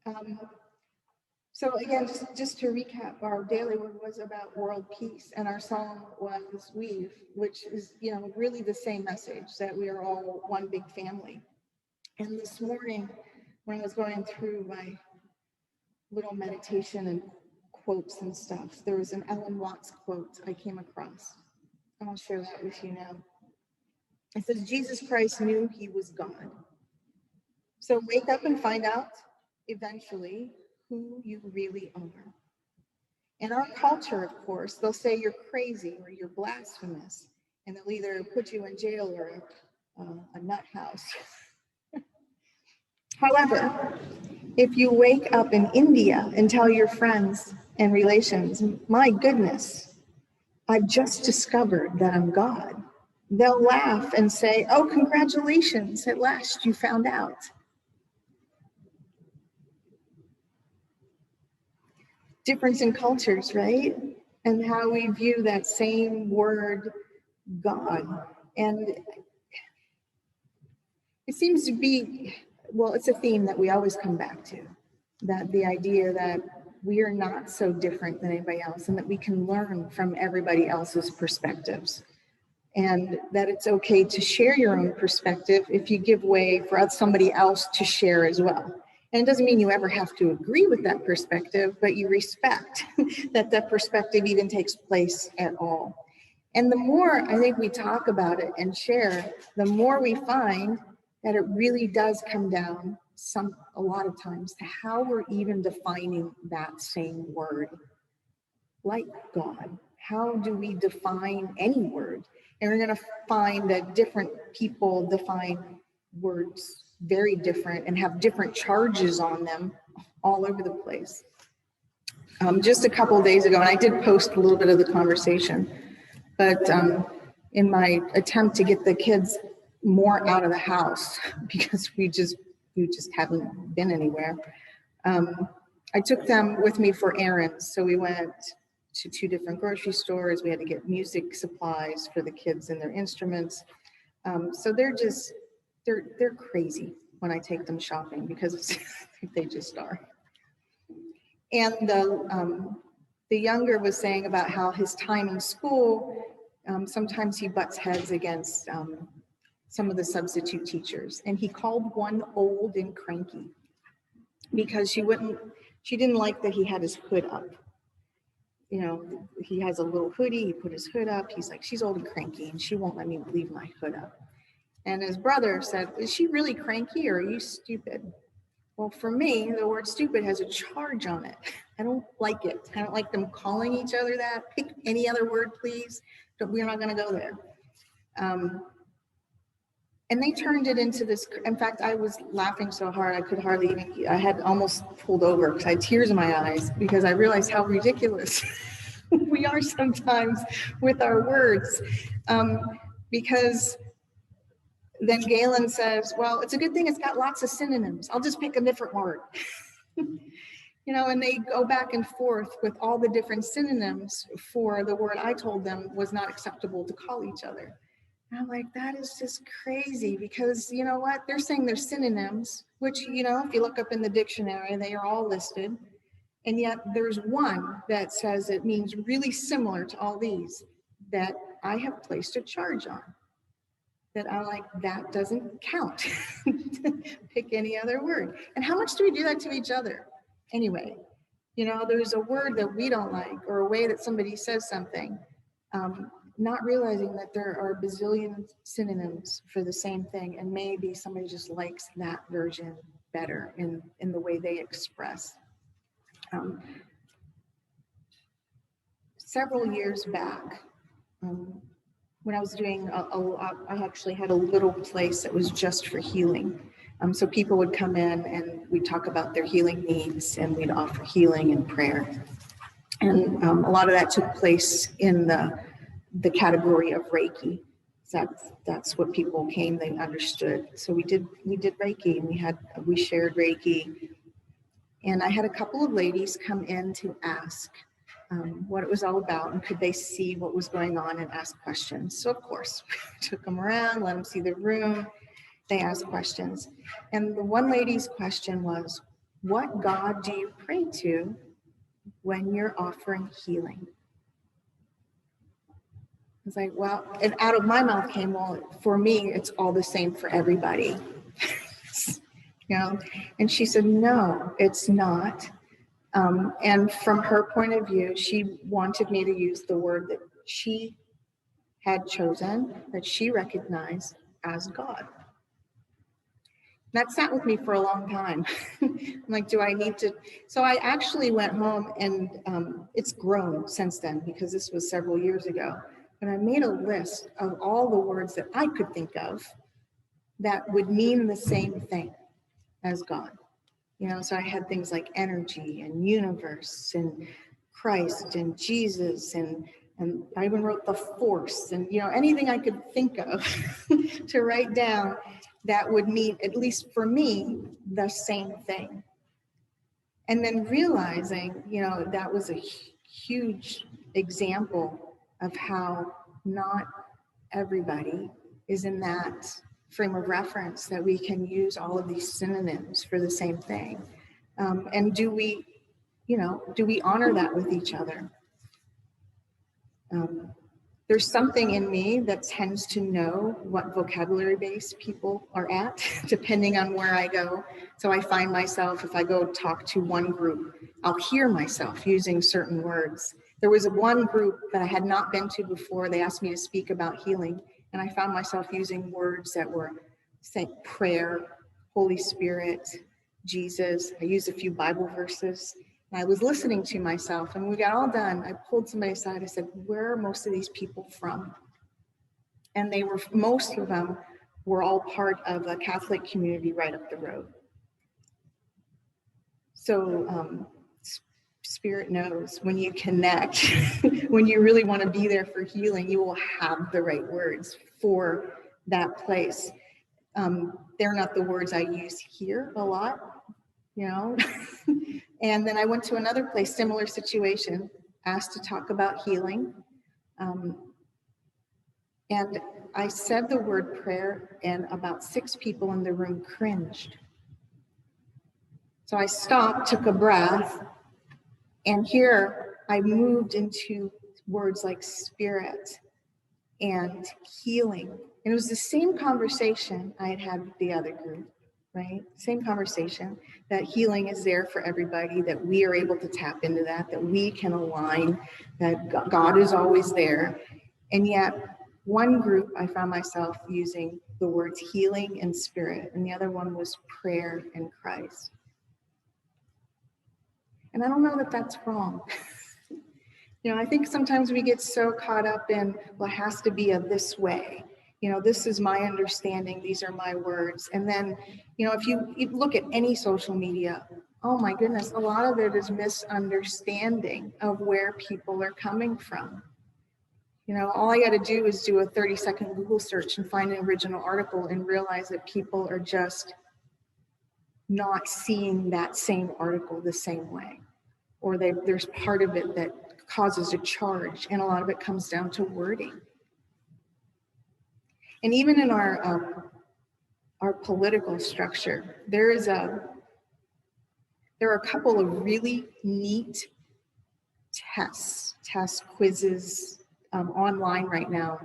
Um, so again, just to recap, our daily word was about world peace, and our song was "Weave," which is, really the same message, that we are all one big family. And this morning, when I was going through my little meditation and quotes and stuff, there was an Ellen Watts quote I came across. I'll share that with you now. It says, Jesus Christ knew he was God. So wake up and find out eventually who you really are. In our culture, of course, they'll say you're crazy or you're blasphemous, and they'll either put you in jail or a nut house. However, if you wake up in India and tell your friends and relations, my goodness, I've just discovered that I'm God, they'll laugh and say, oh, congratulations, at last you found out. Difference in cultures, right? And how we view that same word, God. And it seems to be, well, it's a theme that we always come back to, that the idea that we are not so different than anybody else, and that we can learn from everybody else's perspectives, and that it's okay to share your own perspective if you give way for somebody else to share as well. And it doesn't mean you ever have to agree with that perspective, but you respect that perspective even takes place at all. And the more I think we talk about it and share, the more we find that it really does come down a lot of times to how we're even defining that same word, like God. How do we define any word? And we're going to find that different people define words very different and have different charges on them all over the place. Just a couple of days ago, and I did post a little bit of the conversation, but in my attempt to get the kids more out of the house, because we just haven't been anywhere, I took them with me for errands. So we went to 2 different grocery stores. We had to get music supplies for the kids and their instruments. So they're crazy when I take them shopping, because they just are. And the younger was saying about how his time in school, sometimes he butts heads against some of the substitute teachers. And he called one old and cranky because she didn't like that he had his hood up. He has a little hoodie, he put his hood up. He's like, she's old and cranky and she won't let me leave my hood up. And his brother said, is she really cranky or are you stupid? Well, for me, the word stupid has a charge on it. I don't like it. I don't like them calling each other that. Pick any other word, please. But we're not going to go there. And they turned it into this. In fact, I was laughing so hard I could hardly even, I had almost pulled over because I had tears in my eyes because I realized how ridiculous we are sometimes with our words. Because then Galen says, well, it's a good thing it's got lots of synonyms. I'll just pick a different word. And they go back and forth with all the different synonyms for the word I told them was not acceptable to call each other. And I'm like, that is just crazy, because you know what? They're saying they're synonyms, which, if you look up in the dictionary, they are all listed. And yet there's one that says it means really similar to all these that I have placed a charge on. That I'm like, that doesn't count. Pick any other word. And how much do we do that to each other? Anyway, there's a word that we don't like or a way that somebody says something, not realizing that there are a bazillion synonyms for the same thing, and maybe somebody just likes that version better in the way they express. Several years back, when I was doing I actually had a little place that was just for healing. So people would come in and we'd talk about their healing needs, and we'd offer healing and prayer. And a lot of that took place in the category of Reiki. That's what people came, they understood. So we did Reiki, and we shared Reiki. And I had a couple of ladies come in to ask what it was all about, and could they see what was going on and ask questions. So of course, we took them around, let them see the room. They asked questions. And the one lady's question was, what God do you pray to when you're offering healing? It's like, well, and out of my mouth came, well, for me, it's all the same for everybody. And she said, no, it's not. And from her point of view, she wanted me to use the word that she had chosen, that she recognized as God. That sat with me for a long time. I'm like, do I need to? So I actually went home, and it's grown since then because this was several years ago. But I made a list of all the words that I could think of that would mean the same thing as God. So I had things like energy and universe and Christ and Jesus and I even wrote the force and anything I could think of to write down that would mean, at least for me, the same thing. And then realizing, that was a huge example of how not everybody is in that frame of reference that we can use all of these synonyms for the same thing. And do we honor that with each other? There's something in me that tends to know what vocabulary base people are at, depending on where I go. So I find myself, if I go talk to one group, I'll hear myself using certain words. There was one group that I had not been to before. They asked me to speak about healing, and I found myself using words that were, say, prayer, Holy Spirit, Jesus. I used a few Bible verses. I was listening to myself, and when we got all done, I pulled somebody aside. I said, where are most of these people from? And most of them were all part of a Catholic community right up the road. So Spirit knows when you connect, when you really want to be there for healing, you will have the right words for that place. They're not the words I use here a lot, And then I went to another place, similar situation, asked to talk about healing. And I said the word prayer, and about 6 people in the room cringed. So I stopped, took a breath, and here I moved into words like spirit and healing. And it was the same conversation I had had with the other group. Right? Same conversation, that healing is there for everybody, that we are able to tap into that we can align, that God is always there. And yet, one group, I found myself using the words healing and spirit, and the other one was prayer and Christ. And I don't know that that's wrong. I think sometimes we get so caught up in, well, it has to be this way. This is my understanding. These are my words. And then, if you look at any social media, oh my goodness, a lot of it is misunderstanding of where people are coming from. All I got to do is do a 30-second Google search and find an original article and realize that people are just not seeing that same article the same way. Or there's part of it that causes a charge, and a lot of it comes down to wording. And even in our political structure, there are a couple of really neat test quizzes online right now.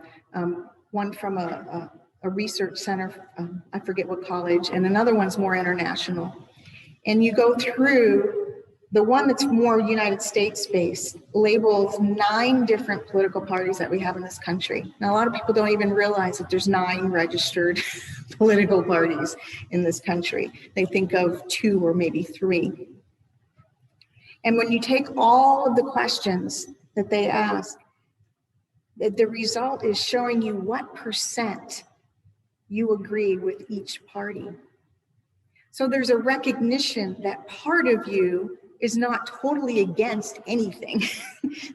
One from a research center, I forget what college, and another one's more international. And you go through. The one that's more United States based labels 9 different political parties that we have in this country. Now, a lot of people don't even realize that there's 9 registered political parties in this country. They think of 2 or maybe 3. And when you take all of the questions that they ask, the result is showing you what % you agree with each party. So there's a recognition that part of you is not totally against anything,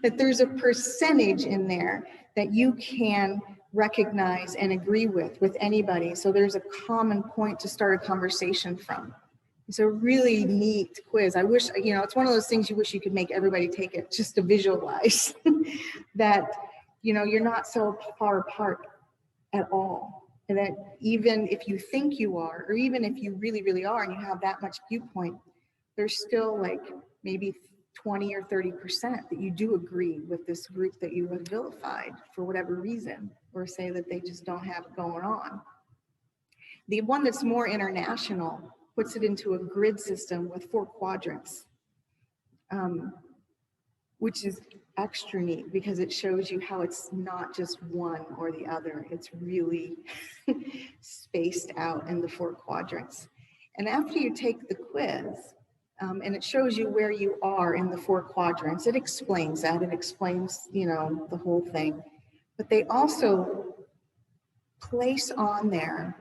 that there's a percentage in there that you can recognize and agree with anybody. So there's a common point to start a conversation from. It's a really neat quiz. I wish, it's one of those things you wish you could make everybody take it, just to visualize that, you're not so far apart at all. And that even if you think you are, or even if you really, really are, and you have that much viewpoint, there's still like maybe 20 or 30% that you do agree with this group that you have vilified for whatever reason, or say that they just don't have it going on. The one that's more international puts it into a grid system with 4 quadrants, which is extra neat because it shows you how it's not just one or the other. It's really spaced out in the 4 quadrants. And after you take the quiz, and it shows you where you are in the 4 quadrants, it explains that. It explains, the whole thing. But they also place on there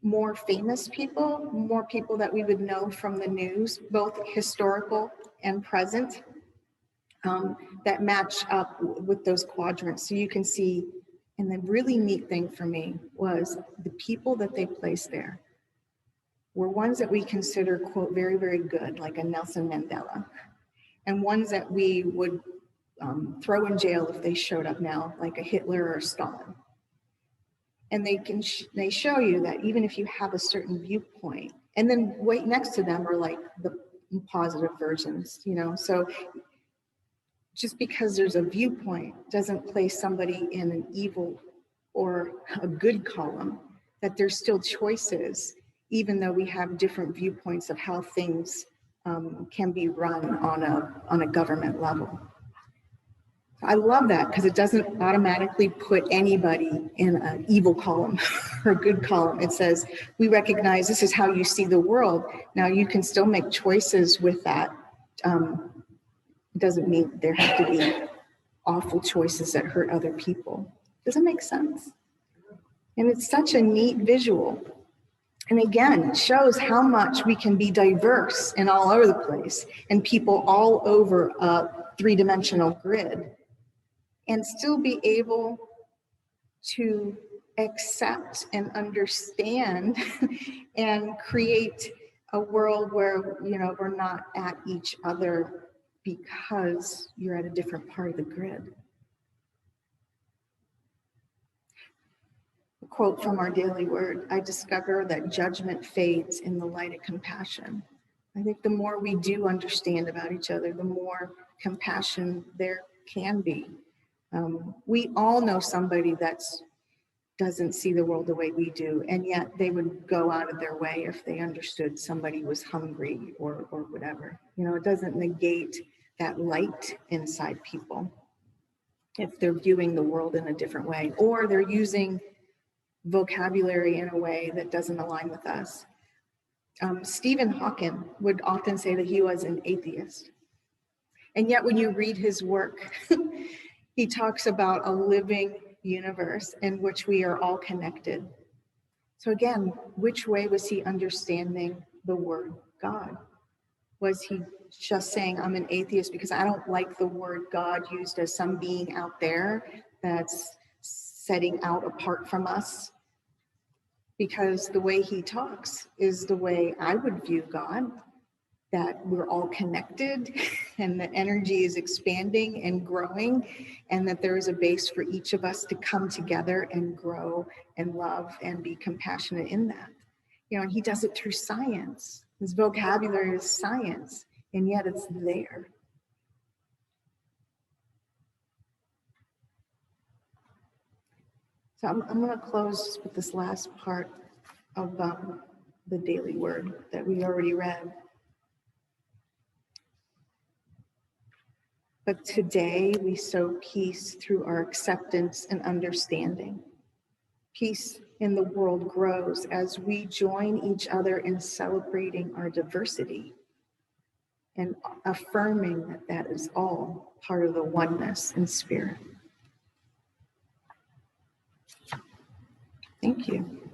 more famous people, more people that we would know from the news, both historical and present, that match up with those quadrants. So you can see, and the really neat thing for me was the people that they placed there were ones that we consider, quote, very, very good, like a Nelson Mandela, and ones that we would throw in jail if they showed up now, like a Hitler or Stalin. And they show you that even if you have a certain viewpoint, and then right next to them are like the positive versions, so just because there's a viewpoint doesn't place somebody in an evil or a good column, that there's still choices, even though we have different viewpoints of how things can be run on a government level. I love that because it doesn't automatically put anybody in an evil column or a good column. It says, we recognize this is how you see the world. Now you can still make choices with that. It doesn't mean there have to be awful choices that hurt other people. Does it make sense? And it's such a neat visual. And again, it shows how much we can be diverse and all over the place, and people all over a 3-dimensional grid, and still be able to accept and understand and create a world where, we're not at each other because you're at a different part of the grid. A quote from our daily word: I discover that judgment fades in the light of compassion. I think the more we do understand about each other, the more compassion there can be. We all know somebody that doesn't see the world the way we do, and yet they would go out of their way if they understood somebody was hungry or whatever. It doesn't negate that light inside people if they're viewing the world in a different way, or they're using vocabulary in a way that doesn't align with us. Stephen Hawking would often say that he was an atheist. And yet when you read his work, he talks about a living universe in which we are all connected. So again, which way was he understanding the word God? Was he just saying, I'm an atheist because I don't like the word God used as some being out there that's setting out apart from us? Because the way he talks is the way I would view God, that we're all connected and the energy is expanding and growing, and that there is a base for each of us to come together and grow and love and be compassionate in that. And he does it through science. His vocabulary is science, and yet it's there. So I'm going to close with this last part of the daily word that we already read. But today we sow peace through our acceptance and understanding. Peace in the world grows as we join each other in celebrating our diversity and affirming that that is all part of the oneness in spirit. Thank you.